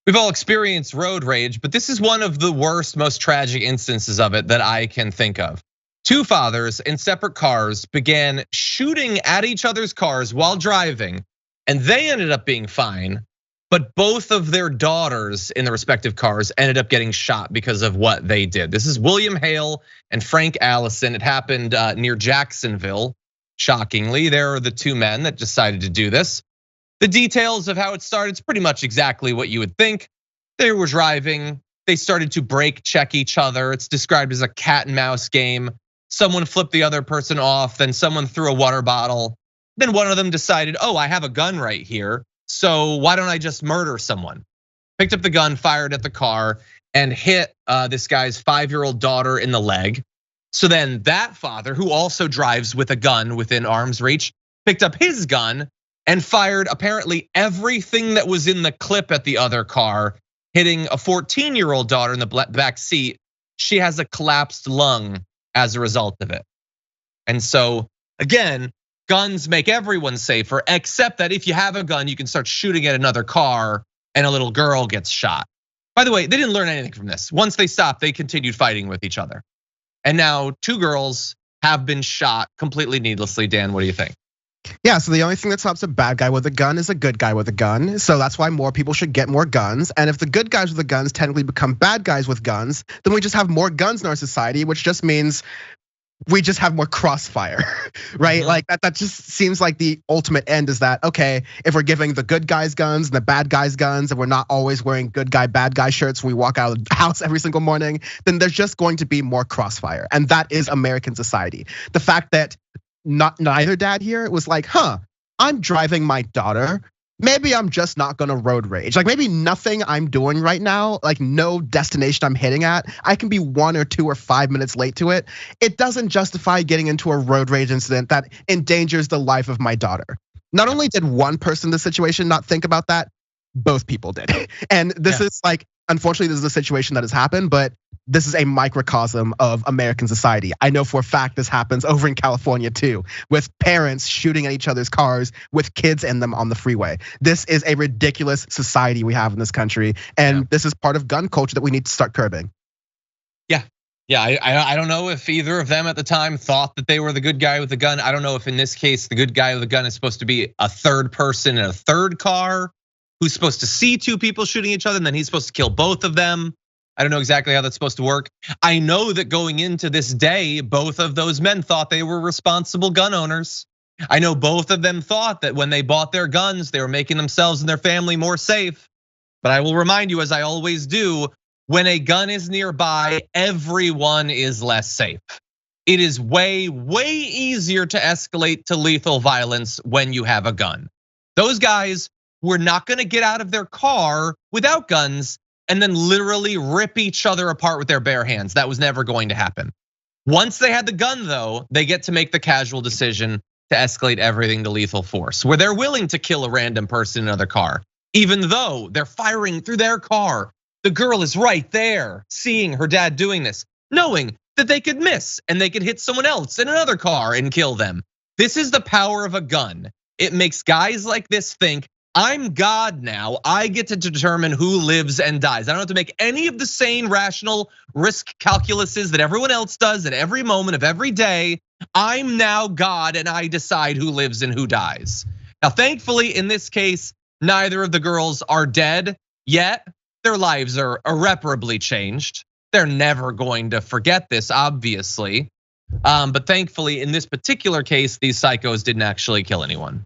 We've all experienced road rage, but this is one of the worst, most tragic instances of it that I can think of. Two fathers in separate cars began shooting at each other's cars while driving, and they ended up being fine. But both of their daughters in the respective cars ended up getting shot because of what they did. This is William Hale and Frank Allison. It happened near Jacksonville. Shockingly, there are the two men that decided to do this. The details of how it started, it's pretty much exactly what you would think. They were driving, they started to brake check each other. It's described as a cat and mouse game. Someone flipped the other person off, then someone threw a water bottle. Then one of them decided, oh, I have a gun right here, so why don't I just murder someone? Picked up the gun, fired at the car, and hit this guy's 5-year-old daughter in the leg. So then that father, who also drives with a gun within arm's reach, picked up his gun and fired apparently everything that was in the clip at the other car, hitting a 14-year-old daughter in the back seat. She has a collapsed lung as a result of it. And so again, guns make everyone safer, except that if you have a gun, you can start shooting at another car and a little girl gets shot. By the way, they didn't learn anything from this. Once they stopped, they continued fighting with each other. And now 2 girls have been shot completely needlessly. Dan, what do you think? Yeah, so the only thing that stops a bad guy with a gun is a good guy with a gun. So that's why more people should get more guns. And if the good guys with the guns technically become bad guys with guns, then we just have more guns in our society, which just means we just have more crossfire, right? Like that just seems like the ultimate end is that, okay, if we're giving the good guys guns and the bad guys guns, and we're not always wearing good guy, bad guy shirts when we walk out of the house every single morning, then there's just going to be more crossfire. And that is American society. The fact that neither dad here was like, I'm driving my daughter. Maybe I'm just not gonna road rage. Like maybe nothing I'm doing right now, like no destination I'm hitting at, I can be 1 or 2 or 5 minutes late to it. It doesn't justify getting into a road rage incident that endangers the life of my daughter. Not only did one person in the situation not think about that, both people did. And this is like, unfortunately, this is a situation that has happened, but this is a microcosm of American society. I know for a fact this happens over in California too, with parents shooting at each other's cars with kids in them on the freeway. This is a ridiculous society we have in this country, and this is part of gun culture that we need to start curbing. Yeah, I don't know if either of them at the time thought that they were the good guy with the gun. I don't know if in this case the good guy with the gun is supposed to be a third person in a third car who's supposed to see 2 people shooting each other, and then he's supposed to kill both of them. I don't know exactly how that's supposed to work. I know that going into this day, both of those men thought they were responsible gun owners. I know both of them thought that when they bought their guns, they were making themselves and their family more safe. But I will remind you, as I always do, when a gun is nearby, everyone is less safe. It is way, way easier to escalate to lethal violence when you have a gun. Those guys were not gonna get out of their car without guns and then literally rip each other apart with their bare hands. That was never going to happen. Once they had the gun though, they get to make the casual decision to escalate everything to lethal force, where they're willing to kill a random person in another car, even though they're firing through their car. The girl is right there, seeing her dad doing this, knowing that they could miss and they could hit someone else in another car and kill them. This is the power of a gun. It makes guys like this think, I'm God now, I get to determine who lives and dies. I don't have to make any of the sane, rational risk calculuses that everyone else does at every moment of every day. I'm now God and I decide who lives and who dies. Now, thankfully, in this case, neither of the girls are dead yet. Their lives are irreparably changed. They're never going to forget this, obviously. But thankfully, in this particular case, these psychos didn't actually kill anyone.